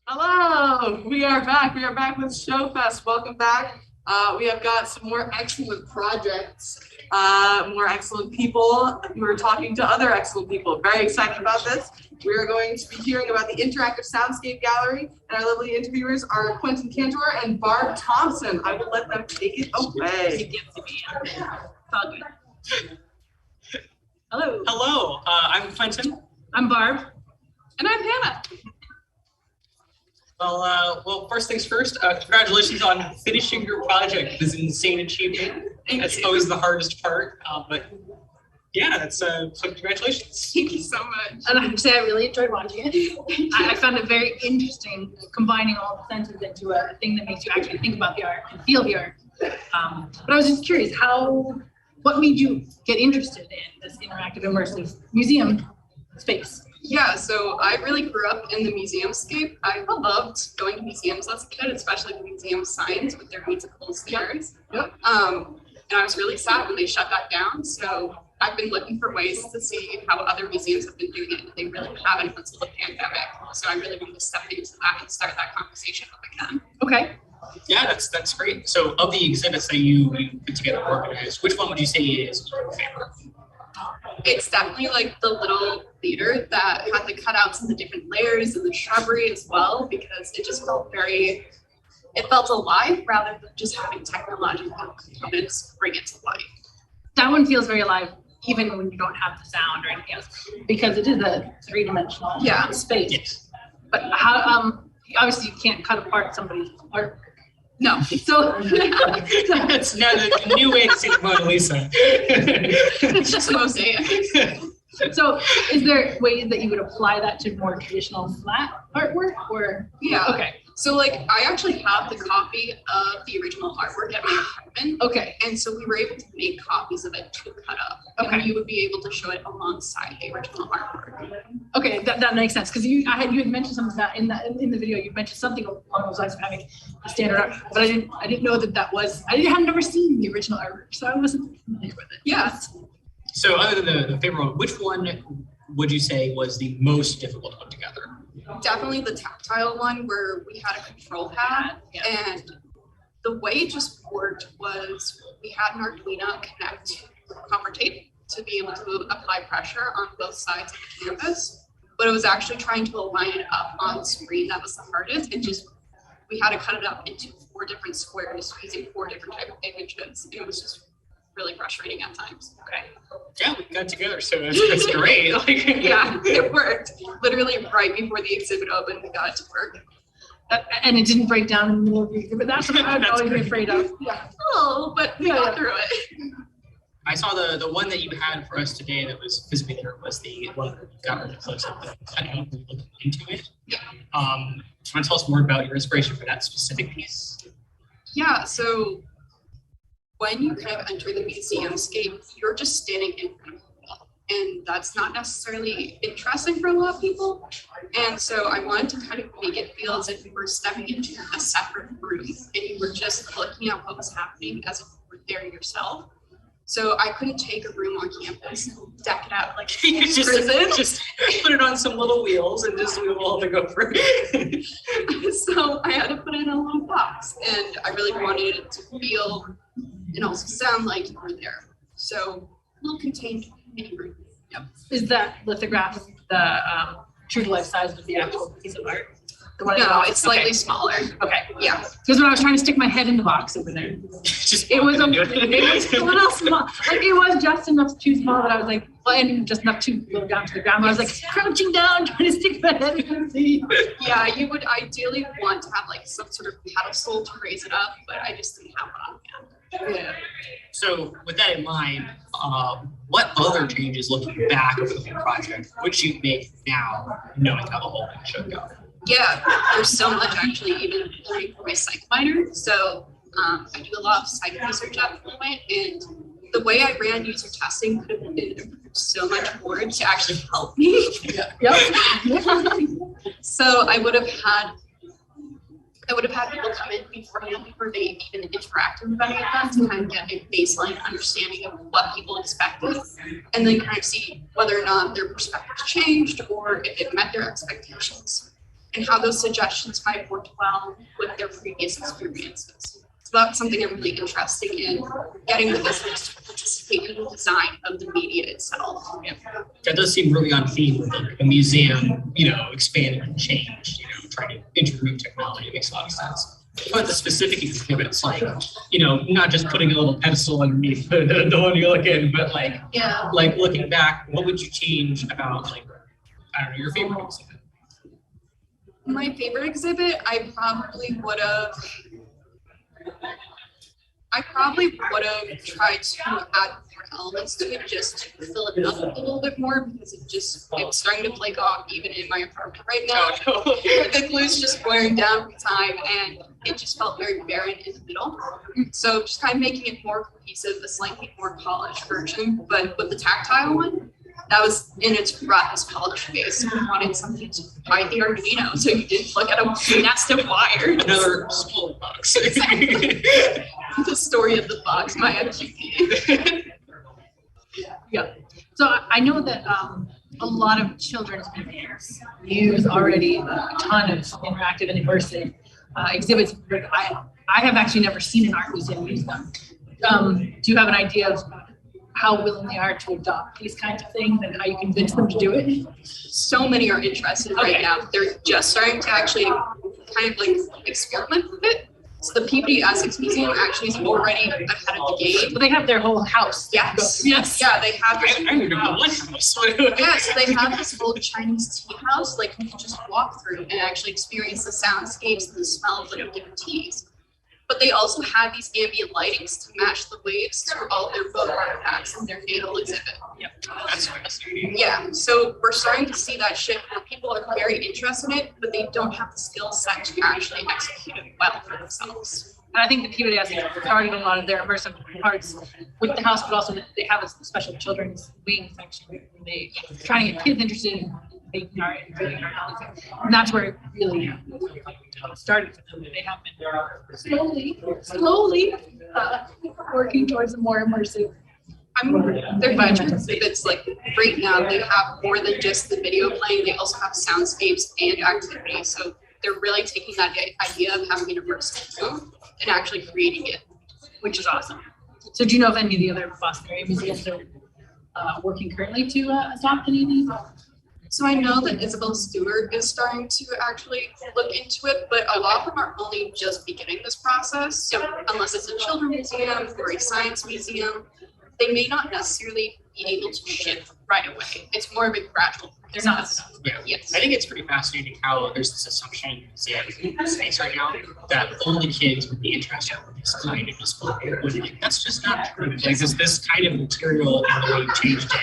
Hello, we are back. We are back with Showfest. Welcome back. We have got some more excellent projects, more excellent people. We're talking to other excellent people. Very excited about this. We are going to be hearing about the Interactive Soundscape Gallery, and our lovely interviewers are Quentin, Candor and Barb Thompson. I will let them take it away. Hello. Hello, I'm Quentin. I'm Barb. And I'm Hannah. Well, first things first, congratulations on finishing your project. This insane achievement. That's always the hardest part, but yeah, so congratulations. Thank you so much. And I have to say, I really enjoyed watching it. I found it very interesting, combining all the senses into a thing that makes you actually think about the art and feel the art. But I was just curious, what made you get interested in this interactive, immersive museum space? Yeah, so I really grew up in the museumscape. I loved going to museums as a kid, especially the museum of science with their musicals theaters. Yep. And I was really sad when they shut that down. So I've been looking for ways to see how other museums have been doing it. They really haven't until the pandemic. So I really wanted to step into that and start that conversation if I can. Okay. Yeah, that's great. So of the exhibits that you put together and organized, which one would you say is your favorite? It's definitely like the little theater that had the cutouts and the different layers and the shrubbery as well, because it just felt it felt alive rather than just having technological components bring it to life. That one feels very alive, even when you don't have the sound or anything else, because it is a three-dimensional space. Yes. But how, obviously you can't cut apart somebody's art. No. So That's now the new way to see the Mona Lisa. It's just a mosaic. So is there ways that you would apply that to more traditional flat artwork or? Yeah. Okay. So like I actually have the copy of the original artwork at my apartment. Okay. And so we were able to make copies of it to cut up. Okay. And you would be able to show it alongside the original artwork. Okay, that makes sense, because you had mentioned something that in the video. You mentioned something along those lines of having a standard art, but I didn't know that was. I hadn't never seen the original artwork, so I wasn't familiar with it. Yeah. So other than the favorite one, which one would you say was the most difficult to put together? Definitely the tactile one where we had a control pad, and the way it just worked was we had an Arduino connect to copper tape to be able to apply pressure on both sides of the canvas, but it was actually trying to align it up on screen that was the hardest, and just we had to cut it up into 4 different squares using 4 different type of images, and it was just really frustrating at times. Okay. Yeah, we got together, so that's great. Yeah, it worked. Literally right before the exhibit opened, we got it to work. And it didn't break down in the middle of the exhibit. That's what I'd always be afraid of. Yeah. Oh, but we got through it. I saw the one that you had for us today that was physically there was the one that got really close up. I don't know if we looked into it. Yeah. Do you want to tell us more about your inspiration for that specific piece? Yeah, so when you kind of enter the museumscape, you're just standing in front of a wall, and that's not necessarily interesting for a lot of people. And so I wanted to kind of make it feel as if you were stepping into a separate room and you were just looking at what was happening as if you were there yourself. So I couldn't take a room on campus and deck it out like You prison. just put it on some little wheels and just move all the go for it. So I had to put it in a little box, and I really wanted it to feel and also sound like you were there. So a little contained mini room. Yep. Is that lithograph the true to life size of the actual piece of art? The one No, it's slightly okay. smaller. Okay. Yeah. Because when I was trying to stick my head in the box over there, Just it was a do it. little small. Like it was just enough too small that I was like, well, and just enough too low down to the ground. I was like crouching down, trying to stick my head in and see. Yeah, you would ideally want to have like some sort of pedestal to raise it up, but I just didn't have one on hand. Yeah. So with that in mind, what other changes looking back over the whole project would you make now, knowing how the whole thing should go? Yeah, there's so much actually, even learning for my psych minor. So I do a lot of psych research at the moment, and the way I ran user testing could have been improved so much more to actually help me. So I would have had people come in beforehand before they even interacted with any of them to kind of get a baseline understanding of what people expected, and then kind of see whether or not their perspectives changed or if it met their expectations. and how those suggestions might have worked well with their previous experiences. So that's something I'm really interested in, getting the visitors to participate in the design of the media itself. Yeah. That does seem really on theme with like a museum, expanding and change, trying to integrate technology. It makes a lot of sense. But the specific exhibits, like, not just putting a little pedestal underneath the one you look in, but like looking back, what would you change about your favorite exhibit? My favorite exhibit, I probably would have tried to add more elements to it just to fill it up a little bit more, because it's starting to flake off even in my apartment right now. Oh, no. The glue's just wearing down with time, and it just felt very barren in the middle. So just kind of making it more cohesive, a slightly more polished version. But with the tactile one, that was in its roughest polished phase. So we wanted something to hide the Arduino, so you didn't look at a nest of wires. Another small box. Exactly. The story of the box, my FGP. Yeah. So I know that a lot of children's museums use already a ton of interactive and immersive exhibits. I have actually never seen an art museum use them. Do you have an idea of how willing they are to adopt these kinds of things and how you convince them to do it? So many are interested right now. They're just starting to actually kind of experiment with it. So the Peabody Essex Museum actually is already ahead of the game. But they have their whole house. Yes. Yes. Yeah, they have this. I don't know what house. Yes, they have this old Chinese tea house, you can just walk through and actually experience the soundscapes and the smell of the different teas. But they also have these ambient lightings to match the waves to all their boat artifacts in their natal exhibit. Yep, that's fascinating. Yeah, so we're starting to see that shift where people are very interested in it, but they don't have the skill set to actually execute it well for themselves. And I think the Peabody Essex started a lot of their immersive parts with the house, but also they have a special children's wing section where they trying to get kids interested in making art and building art. And that's where it really started for them. They have been slowly working towards a more immersive. Their budget exhibits, right now, they have more than just the video playing. They also have soundscapes and activities. So they're really taking that idea of having an immersive film and actually creating it, which is awesome. So do you know if any of the other Boston area museums are working currently to adopt any of these? So I know that Isabel Stewart is starting to actually look into it, but a lot of them are only just beginning this process. So unless it's a children's museum or a science museum, they may not necessarily be able to shift right away. It's more of a gradual process. Yeah. Yes. I think it's pretty fascinating how there's this assumption in museum space right now that only kids would be interested in this kind of display. That's just not true. This kind of material and the way you changed it,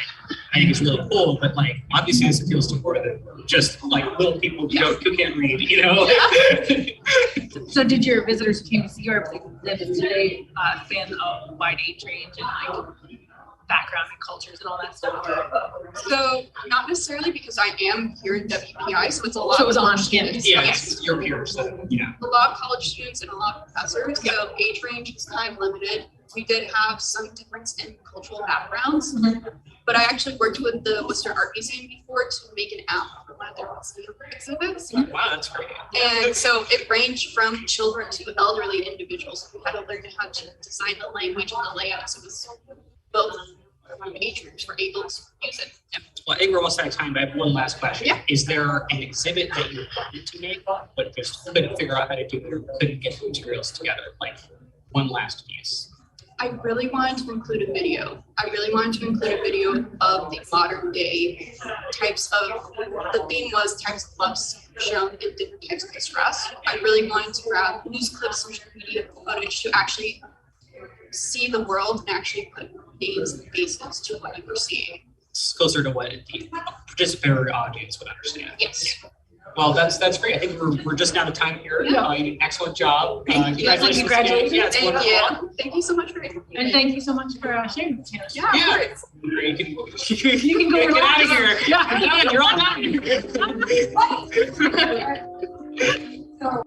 I think it's really cool. But obviously this appeals to more than just little people who can't read, So did your visitors who came to see your exhibit today fans of wide age range and background and cultures and all that stuff? So not necessarily, because I am here in WPI, so it's a lot. So it was of on students. campus. Yeah, Yes. it's your peers. Yeah. A lot of college students and a lot of professors, so age range is kind of limited. We did have some difference in cultural backgrounds, but I actually worked with the Worcester Art Museum before to make an app for one of their museum exhibits. Wow, that's great. And so it ranged from children to elderly individuals who had to learn how to design the language and the layout, so it was both age groups were able to use it. Yeah. Well, I think we're almost out of time, but I have one last question. Yeah. Is there an exhibit that you wanted to make, but just couldn't figure out how to do it or couldn't get the materials together? One last piece. I really wanted to include a video. I really wanted to include a video of the modern day types of, the theme was types of loves shown in different types of distress. I really wanted to grab news clips, social media footage to actually see the world and actually put names and faces to what you were seeing. It's closer to what the participatory audience would understand. Yes. Well, that's great. I think we're just out of time here. Yeah. You did an excellent job. Congratulations. Congratulations. Yeah, it's Thank wonderful. you. Thank you so much for having me. And thank you so much for sharing this. Yeah, of Yeah. course. You can go get out of here. Yeah. You're all done. So